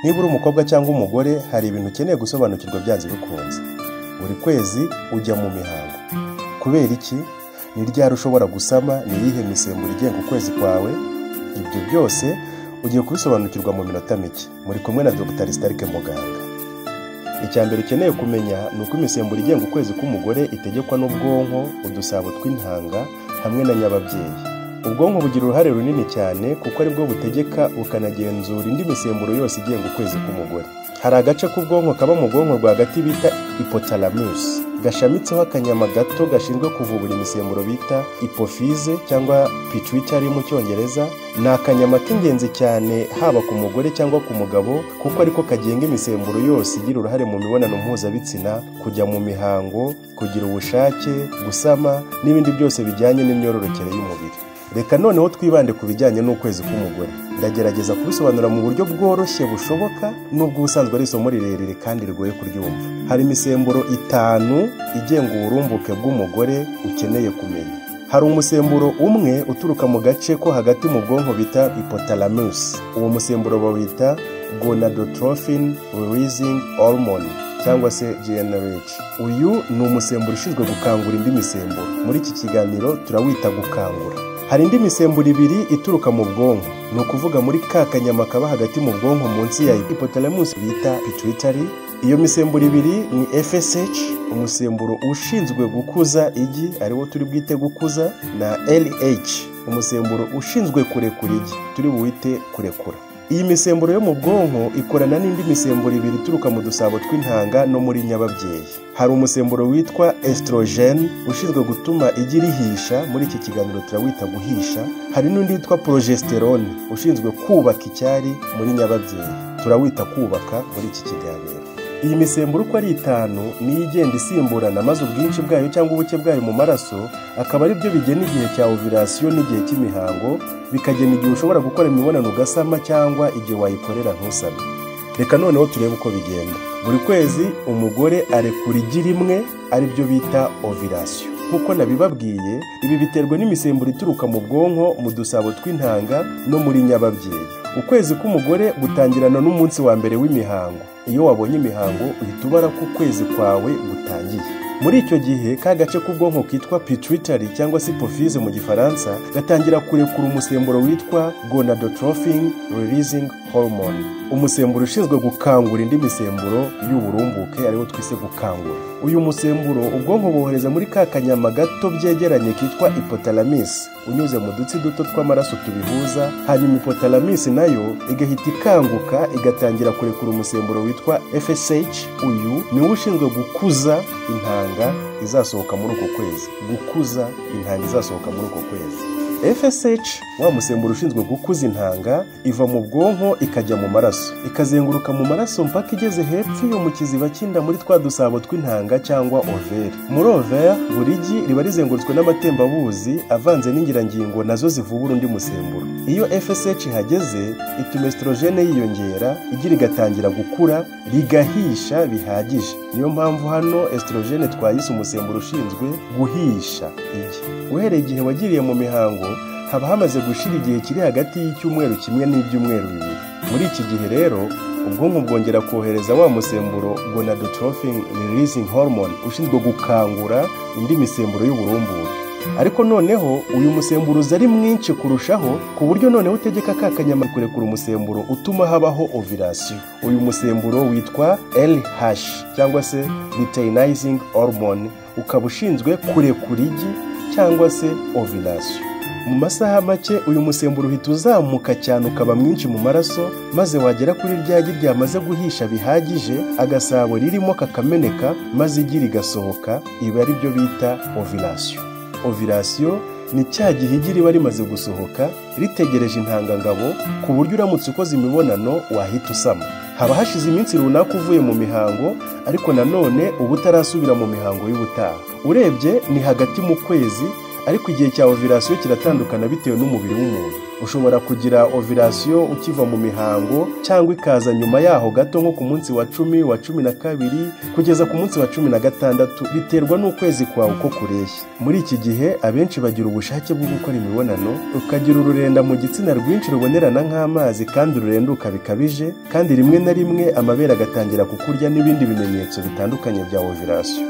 Niba uri umukobwa cyangwa umugore, hari ibintu ukeneye gusobanukirwa byanze bikunze. Buri kwezi ujya mu mihango. Kubera iki? Ni ryari ushobora gusama? Ni iyihe misemburo igenga ukwezi kwawe? Ibyo byose ugiye kubisobanukirwa mu minota mike. Muri kumwe na Dr. Starke Muganga. Icyambere ukeneye kumenya ni uko imisemburo igenga ukwezi k'umugore itegekwa n'ubwonko, udusabo tw'intanga hamwe na nyababyeyi. Ubwonko bugira uruhare runini cyane kuko aribwo butegeka bukanagenzura indi misemburo yose igenga ukwezi k'umugore. Hari agace k'ubwonko kaba mu bwonko rwagati bita hypothalamus, gashamitseho akanyama gato gashinzwe kuvubura imisemburo bita hypophyse cyangwa pituitary mu cyongereza. Ni akanyama k'ingenzi cyane haba ku mugore cyangwa ku mugabo kuko ariko kagenga imisemburo yose igira uruhare mu mibonano mpuzabitsina, kujya mu mihango, kugira ubushake, gusama n'ibindi byose bijyanye n'imyororokere y'umubiri. Reka noneho twibande ku bijyanye n'ukwezi k'umugore. Ndagerageza kubisobanura mu buryo bworoshye bushoboka nubwo ubusanzwe ari isomo rirerire kandi rigoye kuryumva. Hari imisemburo 5 igenga uburumbuke bw'umugore ukeneye kumenya. Hari umusemburo umwe uturuka mu gace ko hagati mu bwonko bita hypothalamus. Uwo musemburo bawita gonadotrophin releasing hormone cyangwa se GnRH. Uyu ni umusemburo ushinzwe gukangura indi misemburo. Muri iki kiganiro turawita gukangura. Hari indi misemburo 2 ituruka mu bwonko, ni ukuvuga muri ka kanyama kaba hagati mu bwonko munsi ya hypothalamus bita pituitary. Iyo misemburo 2 ni FSH, umusemburo ushinzwe gukuza igi ariwo turi bwite gukuza, na LH, umusemburo ushinzwe kurekura igi turi buwite kurekura. Iyi misemburo yo mu bwonko ikorana n'indi misemburo 2 ituruka mu dusabo tw'intanga no muri nyababyeyi. Hari umusemburo witwa estrogen ushinzwe gutuma igi rihisha, muri iki kiganiro turawita guhisha. Hari n'undi witwa progesterone ushinzwe kubaka icyari muri nyababyeyi, turawita kubaka muri iki kiganiro. Iyi misemburo uko ari 5 niyo igenda isimburana, maze ubwinshi bwayo cyangwa ubuke bwayo mu maraso akaba ari byo bigena igihe cya ovulation n'igihe cy'imihango, bikagena igihe ushobora gukora imibonano ugasama cyangwa igihe wayikorera ntusame. Reka noneho turebe uko bigenda. Buri kwezi umugore arekura igi rimwe, ari byo bita ovulation. Nkuko nabibabwiye, ibi biterwa n'imisemburo ituruka mu bwonko, mu dusabo tw'intanga no muri nyababyeyi. Ukwezi k'umugore gutangirana n'umunsi wa mbere w'imihango. Iyo wabonye imihango uhita ubara ko ukwezi kwawe gutangiye. Muri icyo gihe ka gace k'ubwonko kitwa pituitary cyangwa se hypophyse mu gifaransa gatangira kurekura umusemburo witwa gonadotrophin releasing hormone, umusemburo ushinzwe gukangura indi misemburo y'uburumbuke ariwo twise gukangura. Uyu musemburo ubwonko bohereza muri ka kanyama gato byegeranye kitwa hypothalamus unyuze mu dutsi duto tw'amaraso tubihuza, hanyuma hypothalamus nayo igahita ikanguka igatangira kurekura umusemburo witwa FSH. Uyu niwo ushinzwe gukuza intanga izasohoka muri uko kwezi, gukuza intanga izasohoka muri uko kwezi. FSH, wa musemburo ushinzwe gukuza intanga, iva mu bwonko ikajya mu maraso, ikazenguruka mu maraso mpaka igeze hepfo yo mu kiziba cy'inda muri twa dusabo tw'intanga cyangwa ovaire. Muri ovaire buri igi riba rizengurutswe n'amatembabuzi avanze n'ingirangingo nazo zivubura undi musemburo. Iyo FSH ihageze ituma estrogene yiyongera, igi rigatangira gukura, rigahisha bihagije. Niyo mpamvu hano estrogene twayise umusemburo ushinzwe guhisha igi. Uhereye igihe wagiriye mu mihango haba hamaze gushira igihe kiri hagati y'icyumweru kimwe n'ibyumweru 2. Muri iki gihe rero ubwonko bwongera kohereza wa musemburo gonadotrophin releasing hormone ushinzwe gukangura indi misemburo y'uburumbuke. Ariko noneho uyu musemburo ari mwinshi kurushaho ku buryo noneho utegeka ka kanyama kurekura umusemburo utuma habaho ovulation. Uyu musemburo witwa LH cyangwa se luteinizing hormone, ukaba ushinzwe kurekura igi cyangwa se ovulation. Mu masaha make uyu musemburo uhita uzamuka cyane ukaba mwinshi mu maraso, maze wagera kuri rya gi ryamaze guhisha bihagije, agasabo ririmo kakameneka, maze igi rigasohoka, ibi ari byo bita ovulation. Ovulation ni cya gihe igi riba rimaze gusohoka ritegereje intangangabo, ku buryo uramutse ukoze imibonano wahita usama. Haba hashize iminsi runaka uvuye mu mihango, ariko nanone uba utarasubira mu mihango y'ubutaha. Urebye ni hagati mu kwezi, ariko igihe cya ovulation kiratandukana bitewe n'umubiri w'umuntu. ushobora kugira ovulation ukiva mu mihango cyangwa ikaza nyuma yaho gato nko ku munsi wa 10, wa 12 kugeza ku munsi wa 16, biterwa n'ukwezi kwawe uko kureshya. Muri iki gihe abenshi bagira ubushake bwo gukora imibonano, ukagira ururenda mu gitsina rwinshi rubonerana nk'amazi kandi ururenduka bikabije, kandi rimwe na rimwe amabere agatangira kukurya n'ibindi bimenyetso bitandukanye bya ovulation.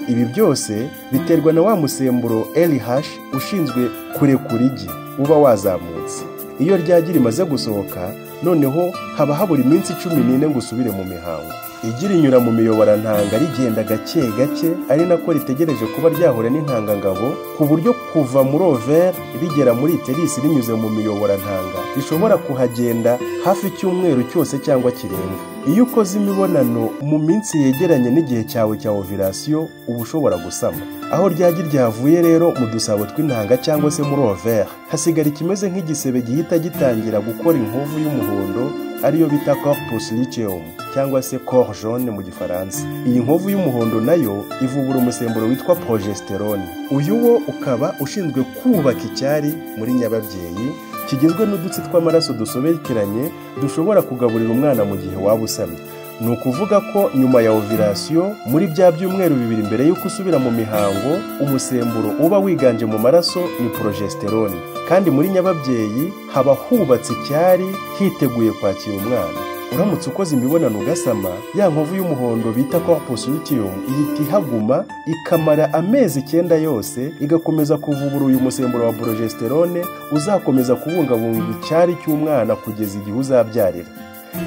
Ibi byose biterwa na wa musemburo LH ushinzwe kurekura igi uba wazamutse. Iyo ryagira rimaze gusohoka, noneho haba habura iminsi 14 ngo usubire mu mihango. Igira rinyura mu miyoborantanga rigenda gake gake, ari nako ritegereje kuba ryahura n'intangangabo, ku buryo kuva muri ovaire rigera muri uterus rinyuze mu miyoborantanga rishobora kuhagenda hafi icyumweru cyose cyangwa kirenga. Iyo ukoze imibonano mu minsi yegeranye n'igihe cyawe cya ovulation, uba ushobora gusama. Aho ryagira ryavuye rero mu dusabo tw'intanga cyangwa se muri ovaire, hasigara ikimeze nk'igisebe gihita gitangira gukora inkovu y'umuhondo, ariyo bita corpus luteum cyangwa se corps jaune mu gifaransa. Iyi nkovu y'umuhondo nayo ivubura umusemburo witwa progesterone. Uyu wo ukaba ushinzwe kubaka icyari muri nyababyeyi, kigizwe n'udutsi tw'amaraso dusobekeranye dushobora kugaburira umwana mu gihe waba usamye. Ni ukuvuga ko nyuma ya ovulation, muri bya byumweru 2 mbere y'uko usubira mu mihango, umusemburo uba wiganje mu maraso ni progesterone, kandi muri nyababyeyi haba hubatse icyari hiteguye kwakira umwana. Uramutse ukoze imibonano ugasama, ya nkovu y'umuhondo bita corpus luteum ihita ihaguma ikamara amezi 9 yose, igakomeza kuvubura uyu musemburo wa progesterone uzakomeza kubungabunga icyari cy'umwana kugeza igihe uzabyarira.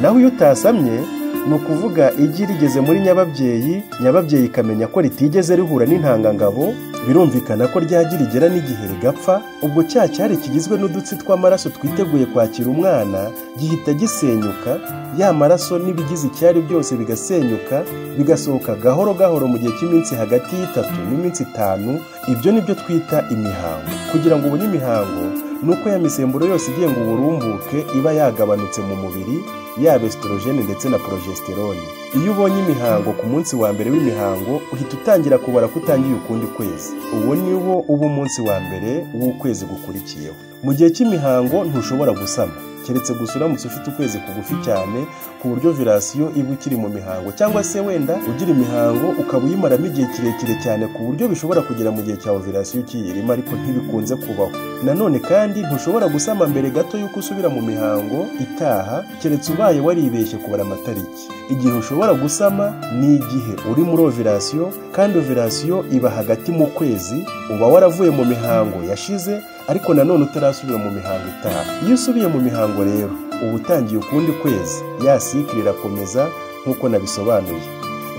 Naho iyo utasamye, ni ukuvuga igi rigeze muri nyababyeyi, nyababyeyi ikamenya ko ritigeze rihura n'intangangabo, birumvikana ko ryagira rigera n'igihe rigapfa. Ubwo cya cyari kigizwe n'udutsi tw'amaraso twiteguye kwakira umwana gihita gisenyuka, ya maraso n'ibigize icyari byose bigasenyuka, bigasohoka gahoro gahoro mu gihe cy'iminsi hagati y'3 n'iminsi 5. Ibyo nibyo twita imihango. Kugira ngo ubone imihango, nuko ya misemburo yose igenga uburumbuke iba yagabanutse mu mubiri, yaba estrogene ndetse na progesterone. Iyo ubonye imihango ku munsi wa mbere w'imihango, uhita utangira kubara kutangiye ukundi kwezi. Uwo ni wo uba umunsi wa mbere w'ukwezi gukurikiyeho. Mu gihe cy'imihango ntushobora gusama, keretse gusa uramutse ufite ukwezi kugufi cyane ku buryo ovulation iba ukiri mu mihango, cyangwa se wenda ugira imihango ukaba uyimaramo igihe kirekire cyane ku buryo bishobora kugera mu gihe cya ovulation ukiyirimo, ariko ntibikunze kubaho. Nanone kandi ntushobora gusama mbere gato y'uko usubira mu mihango itaha, keretse ubaye waribeshye kubara amatariki. Igihe ushobora gusama ni igihe uri muri ovulation, kandi ovulation iba hagati mu kwezi, uba waravuye mu mihango yashize ariko nanone utarasubira mu mihango itaha. Iyo usubiye mu mihango rero, uba utangiye ukundi kwezi, ya cycle irakomeza nk'uko nabisobanuye.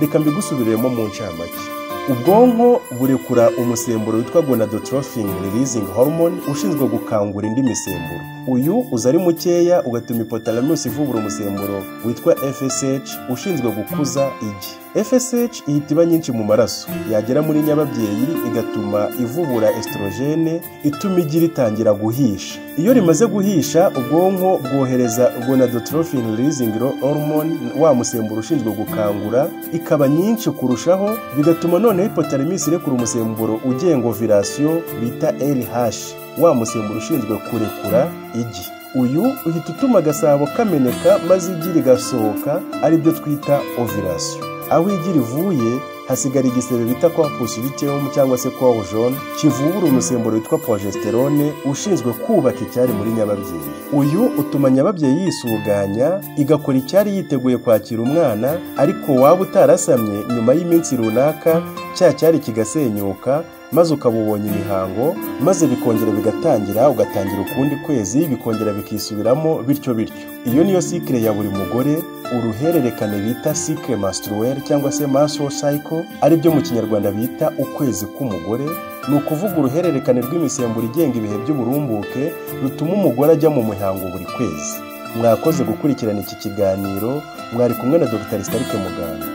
Reka mbigusubiremo mu ncamake. Ubwonko burekura umusemburo witwa gonadotrophin releasing hormone ushinzwe gukangura indi misemburo. Uyu uza ari mukeya ugatuma hypothalamus ivubura umusemburo witwa FSH ushinzwe gukuza igi. FSH ihita iba nyinshi mu maraso, yagera muri nyababyeyi igatuma ivubura estrogene ituma igi ritangira guhisha. Iyo rimaze guhisha, ubwonko bwohereza gonadotrophin releasing hormone, wa musemburo ushinzwe gukangura, ikaba nyinshi kurushaho, bigatuma none hypothalamus irekura umusemburo ugenga ovulation bita LH, wa musemburo ushinzwe kurekura igi. Uyu uhita utuma agasabo kameneka maze igi rigasohoka, ari byo twita ovulation. Aho igi rivuye hasigara igisebe bita corpus luteum cyangwa se corps jaune, kivubura umusemburo witwa progesterone ushinzwe kubaka icyari muri nyababyeyi. Uyu utuma nyababyeyi yisuganya, igakora icyari yiteguye kwakira umwana, ariko waba utarasamye nyuma y'iminsi runaka cya cyari kigasenyuka, maze ukabubonye imihango, maze bikongera bigatangira, ugatangira ukundi kwezi, bikongera bikisubiramo bityo bityo. Iyo niyo cycle ya buri mugore, uruhererekane bita cycle menstruel cyangwa se menstrual cycle, ari byo mu Kinyarwanda bita ukwezi k'umugore. Ni ukuvuga uruhererekane rw'imisemburo igenga ibihe by'uburumbuke rutuma umugore ajya mu mihango buri kwezi. Mwakoze gukurikirana iki kiganiro, mwari kumwe na Dr. Muganga.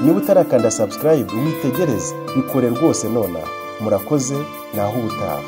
Niba utarakanda subscribe, witegereze, bikore rwose nonaha. Murakoze, naho ubutaha.